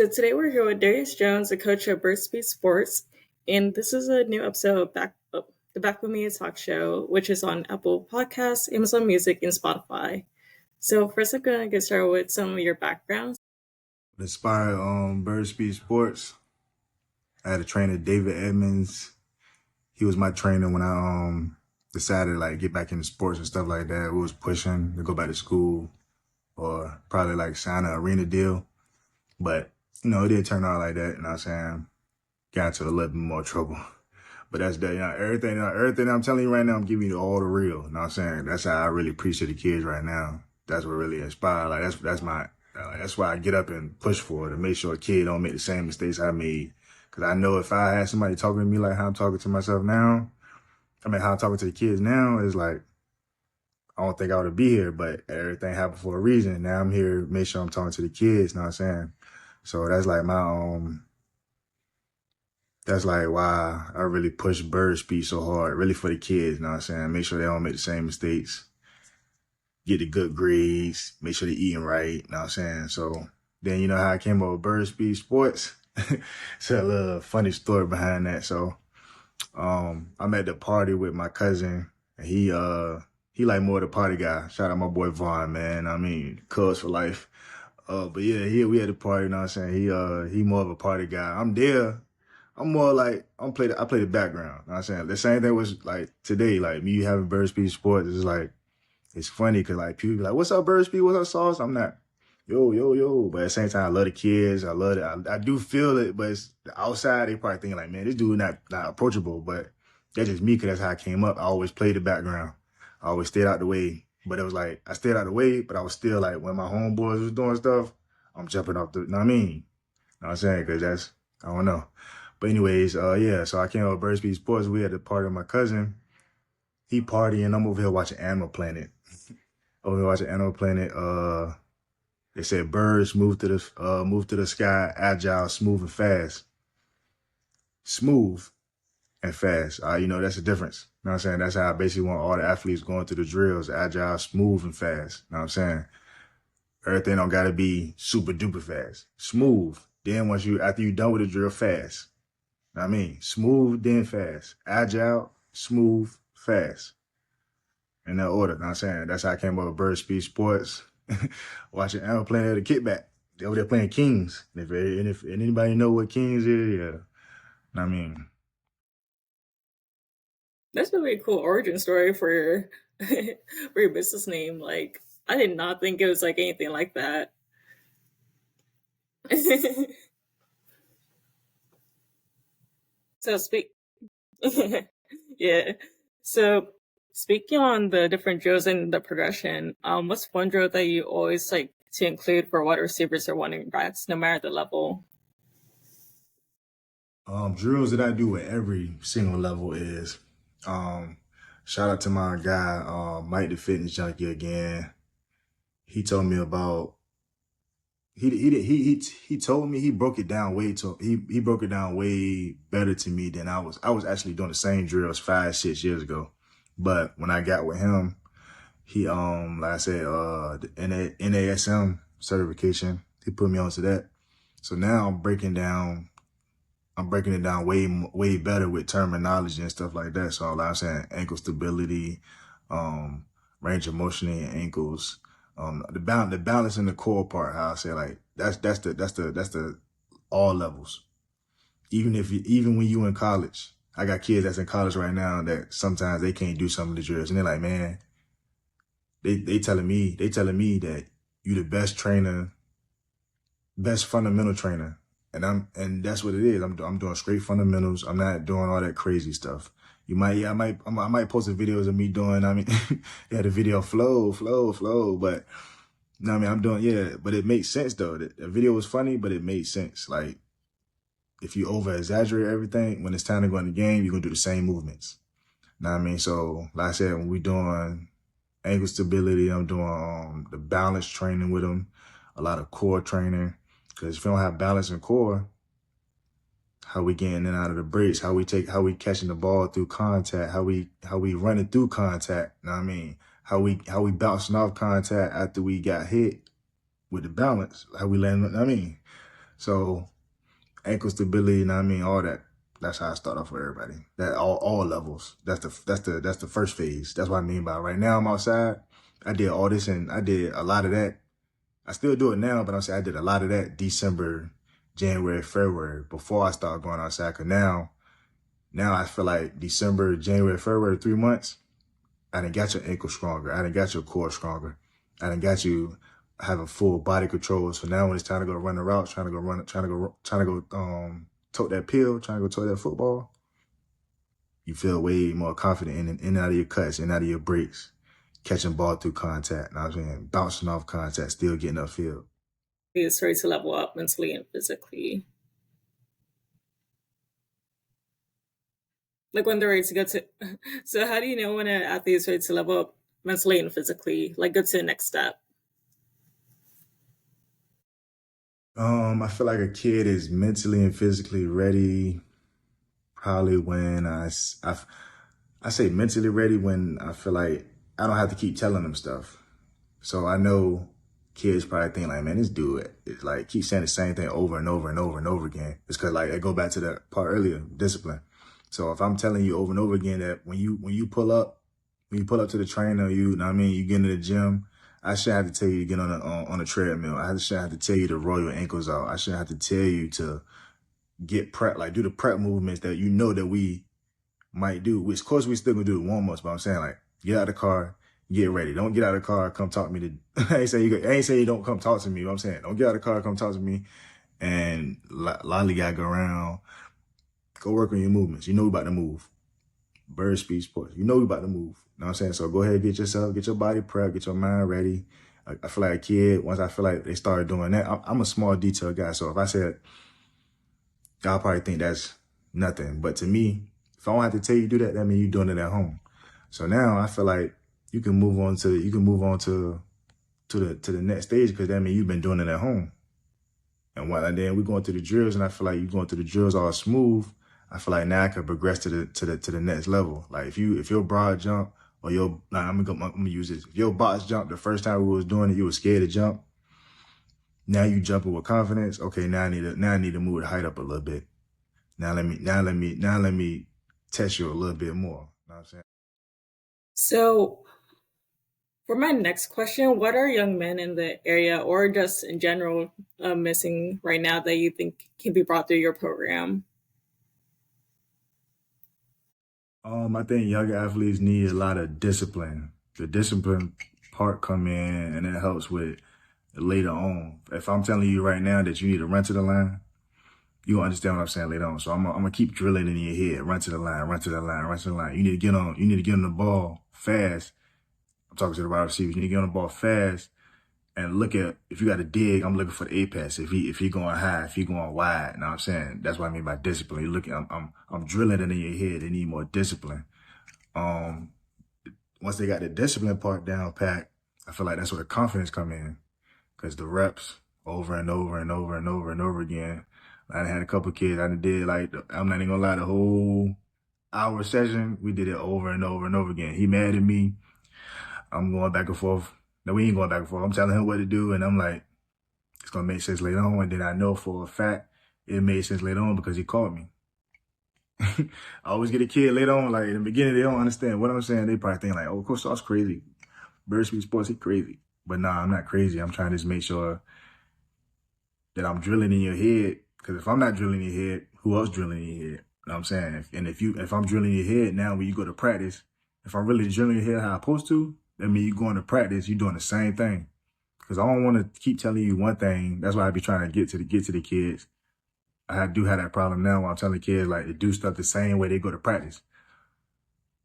So today we're here with Darrius Jones, the coach of Birdsby Sports, and this is a new episode of the Back with Me talk show, which is on Apple Podcasts, Amazon Music, and Spotify. So first, I'm gonna get started with some of your backgrounds. Inspired Birdsby Sports. I had a trainer, David Edmonds. He was my trainer when I decided to like get back into sports and stuff like that. We was pushing to go back to school or probably like sign an arena deal. But, it didn't turn out like that, you know what I'm saying? Got into a little bit more trouble. But that's that, everything I'm telling you right now, I'm giving you all the real, you know what I'm saying? That's how I really appreciate the kids right now. That's what really inspired. Like that's why I get up and push for it, to make sure a kid don't make the same mistakes I made. Cause I know if I had somebody talking to me like how I'm talking to myself now, how I'm talking to the kids now, is like, I don't think I ought to be here, but everything happened for a reason. Now I'm here to make sure I'm talking to the kids, you know what I'm saying? So that's like that's like why I really push Birdsby so hard, really for the kids, you know what I'm saying? Make sure they don't make the same mistakes, get the good grades, make sure they're eating right, you know what I'm saying? So then you know how I came up with Birdsby Sports? It's a little funny story behind that. So I'm at the party with my cousin, and he like more the party guy. Shout out my boy Vaughn, man. Cuz for life. But yeah, we at the party, you know what I'm saying? He more of a party guy. I'm there. I'm more like, I play the background, you know what I'm saying? The same thing was like today, like me having Birdsby Sports is like, it's funny because like people be like, what's up, Birdsby? What's up, Sauce? I'm not, yo. But at the same time, I love the kids. I love it. I do feel it, but it's outside, they probably thinking like, man, this dude not approachable. But that's just me because that's how I came up. I always played the background. I always stayed out the way. But it was like, I stayed out the way, but I was still like, when my homeboys was doing stuff, I'm jumping off the, you know what I mean? You know what I'm saying? Because that's, I don't know. But anyways, so I came up with Birdsby Sports. We had the party with my cousin. He partying. I'm over here watching Animal Planet. Over here watching Animal Planet. They said birds move to the sky, agile, smooth and fast. Smooth and fast. That's the difference. You know what I'm saying? That's how I basically want all the athletes going through the drills, agile, smooth and fast. You know what I'm saying? Everything don't gotta be super duper fast. Smooth. Then after you're done with the drill, fast. You know what I mean? Smooth, then fast. Agile, smooth, fast. In that order, you know what I'm saying? That's how I came up with Birdsby Sports. Watching Animal Planet, the kickback. They over there playing Kings. If anybody know what Kings is, yeah. I mean, That's a really cool origin story for your for your business name. Like, I did not think it was like anything like that. So yeah. So speaking on the different drills and the progression, what's one drill that you always like to include for wide receivers or running backs, no matter the level? drills that I do at every single level is, shout out to my guy, Mike the Fitness Junkie again. He told me about, he told me, he broke it down he broke it down way better to me than I was actually doing the same drills 5-6 years ago. But when I got with him, he, like I said, the NASM certification, he put me onto that. So now I'm breaking it down way better with terminology and stuff like that. So like I'm saying, ankle stability, range of motion in your ankles, the balance in the core part. How I say, like that's the all levels. Even when you in college, I got kids that's in college right now that sometimes they can't do some of the drills, and they're like, man, they telling me that you the best trainer, best fundamental trainer. And that's what it is. I'm doing straight fundamentals. I'm not doing all that crazy stuff. I might post the videos of me doing, the video flow, but I'm doing, but it makes sense though. The video was funny, but it made sense. Like, if you over exaggerate everything, when it's time to go in the game, you're gonna do the same movements. So like I said, when we doing ankle stability, I'm doing the balance training with them, a lot of core training. Because if you don't have balance and core, how we getting in and out of the breaks, how we catching the ball through contact, how we running through contact, you know what I mean? How we bouncing off contact after we got hit with the balance, how we landing, So ankle stability, you know what I mean, all that. That's how I start off with everybody. That all levels. That's the first phase. That's what I mean by right now I'm outside. I did all this and I did a lot of that. I still do it now, but I'm saying I did a lot of that December, January, February before I started going outside. Cause now I feel like December, January, February, 3 months, I done got your ankle stronger. I done got your core stronger. I done got you having full body control. So now when it's time to go run the route, trying to go tote that pill, trying to go tote that football, you feel way more confident in and out of your cuts, in and out of your breaks, catching ball through contact. Now I'm saying bouncing off contact, still getting upfield. It's ready to level up mentally and physically. Like when they're ready to go to. So how do you know when an athlete is ready to level up mentally and physically, like go to the next step? I feel like a kid is mentally and physically ready probably when I say mentally ready when I feel like I don't have to keep telling them stuff. So I know kids probably think like, man, this dude is like keep saying the same thing over and over and over and over again. It's cause like I go back to that part earlier, discipline. So if I'm telling you over and over again that when you pull up to the trainer, you know what I mean, you get into the gym, I shouldn't have to tell you to get on a treadmill. I shouldn't have to tell you to roll your ankles out. I shouldn't have to tell you to get prep, like do the prep movements that you know that we might do, which of course we still gonna do the warm-ups, but I'm saying like, get out of the car, get ready. Don't get out of the car, come talk to me. I ain't say you don't come talk to me, but I'm saying don't get out of the car, come talk to me and lollygag around, go work on your movements. You know we about to move. Bird speed sports, you know we about to move. You know what I'm saying? So go ahead, get your body prepped, get your mind ready. I feel like a kid, once I feel like they started doing that, I'm a small detail guy. So if I said, y'all probably think that's nothing. But to me, if I don't have to tell you to do that, that means you're doing it at home. So now I feel like you can move on to the next stage because that means you've been doing it at home. And then we're going through the drills, and I feel like you're going through the drills all smooth. I feel like now I can progress to the next level. Like if your broad jump or I'm gonna use this. If your box jump the first time we was doing it, you were scared to jump. Now you jumping with confidence. Okay, now I need to move the height up a little bit. Now let me test you a little bit more. You know what I'm saying? So for my next question, what are young men in the area or just in general missing right now that you think can be brought through your program? I think younger athletes need a lot of discipline. The discipline part come in and it helps with later on. If I'm telling you right now that you need to run to the line, you'll understand what I'm saying later on. So I'm gonna keep drilling in your head. Run to the line, run to the line, run to the line. You need to get on the ball fast. I'm talking to the wide receivers. You need to get on the ball fast and look at, if you got to dig, I'm looking for the A pass. If he going high, if he going wide, you know what I'm saying? That's what I mean by discipline. You're looking, I'm drilling it in your head. They need more discipline. Once they got the discipline part down pat, I feel like that's where the confidence come in. Cause the reps over and over and over and over and over again. I had a couple of kids, I did like, I'm not even gonna lie, the whole hour session, we did it over and over and over again. He mad at me. I'm going back and forth. No, we ain't going back and forth. I'm telling him what to do, and I'm like, it's gonna make sense later on. And then I know for a fact it made sense later on because he called me. I always get a kid later on, like in the beginning, they don't understand what I'm saying. They probably think like, oh, Coach Sauce crazy. Bird Speed Sports, he crazy. But nah, I'm not crazy. I'm trying to just make sure that I'm drilling in your head. Because if I'm not drilling in your head, who else drilling in your head? You know what I'm saying? If I'm drilling in your head now when you go to practice, if I'm really drilling in your head how I'm supposed to, that means you going to practice, you're doing the same thing. Because I don't want to keep telling you one thing. That's why I be trying to get to the kids. I do have that problem now when I'm telling kids like to do stuff the same way they go to practice.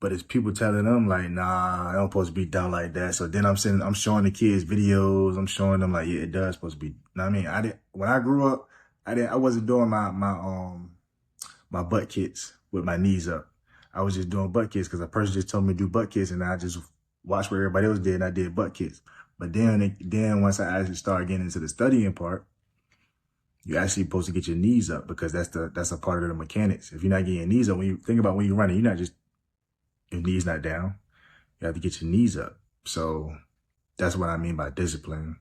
But it's people telling them like, nah, I don't supposed to be done like that. So then I'm showing the kids videos. I'm showing them like, yeah, it does supposed to be. You know what I mean? When I grew up, I wasn't doing my butt kicks with my knees up. I was just doing butt kicks because a person just told me to do butt kicks and I just watched what everybody else did and I did butt kicks. But then once I actually started getting into the studying part, you're actually supposed to get your knees up because that's a part of the mechanics. If you're not getting your knees up, when you think about when you're running, you're not just, your knees not down. You have to get your knees up. So that's what I mean by discipline.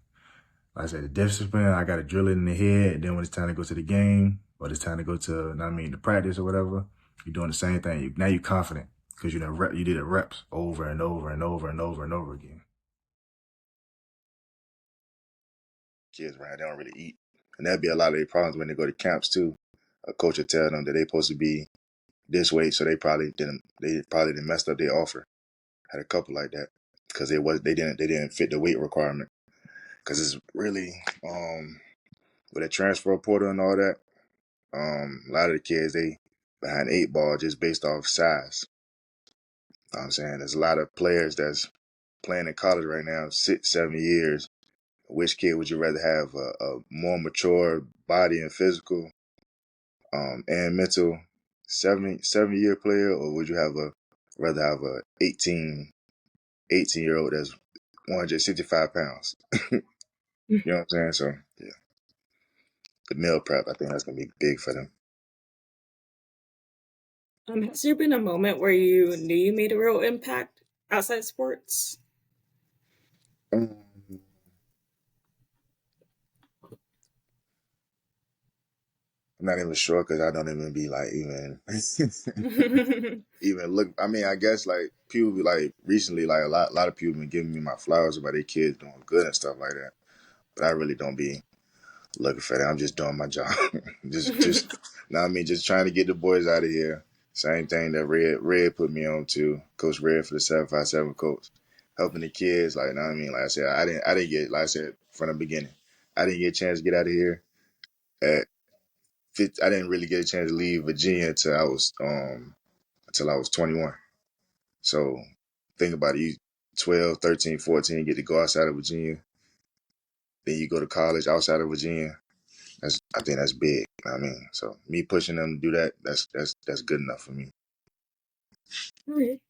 like I said, the discipline, I got to drill it in the head. And then when it's time to go to the game or it's time to go to, you know what I mean, the practice or whatever, you're doing the same thing. Now you're confident because you did it reps over and over and over and over and over again. Kids, right, they don't really eat. And that'd be a lot of their problems when they go to camps too. A coach will tell them that they're supposed to be this weight, so they probably didn't messed up their offer. Had a couple like that because they didn't fit the weight requirement. Because it's really with a transfer portal and all that, a lot of the kids they behind 8 ball just based off size. You know what I'm saying? There's a lot of players that's playing in college right now, 6, 7 years. Which kid would you rather have a more mature body and physical and mental 7 year player, or would you rather have a 18 year old that's 165 pounds? You know what I'm saying? So yeah, the meal prep, I think that's gonna be big for them. Has there been a moment where you knew you made a real impact outside sports? Um, I'm not even sure because I don't even be like even even look. I mean, I guess like people be like recently, like a lot of people been giving me my flowers about their kids doing good and stuff like that. But I really don't be looking for that. I'm just doing my job. just, know what I mean, just trying to get the boys out of here. Same thing that Red put me on to, Coach Red for the 757 coach, helping the kids. Like, know what I mean, like I said, I didn't get, like I said from the beginning, I didn't get a chance to get out of here. At 50, I didn't really get a chance to leave Virginia until I was 21. So think about it, you 12, 13, 14, get to go outside of Virginia. Then you go to college outside of Virginia. I think that's big. You know what I mean, so me pushing them to do that, that's good enough for me. All right.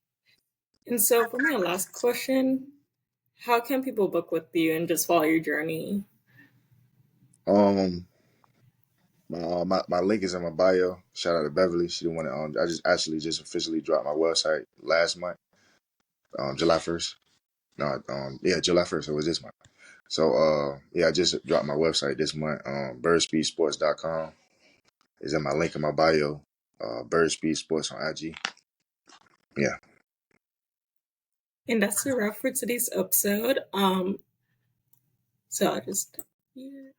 And so, for my last question, how can people book with you and just follow your journey? Um, my link is in my bio. Shout out to Beverly. She the one that I just actually just officially dropped my website last month, July 1st. No, yeah, July 1st. So it was this month. So yeah, I just dropped my website this month. Birdspeedsports.com is in my link in my bio. Birdspeed Sports on IG. Yeah. And that's a wrap for today's episode. So I'll just. Yeah.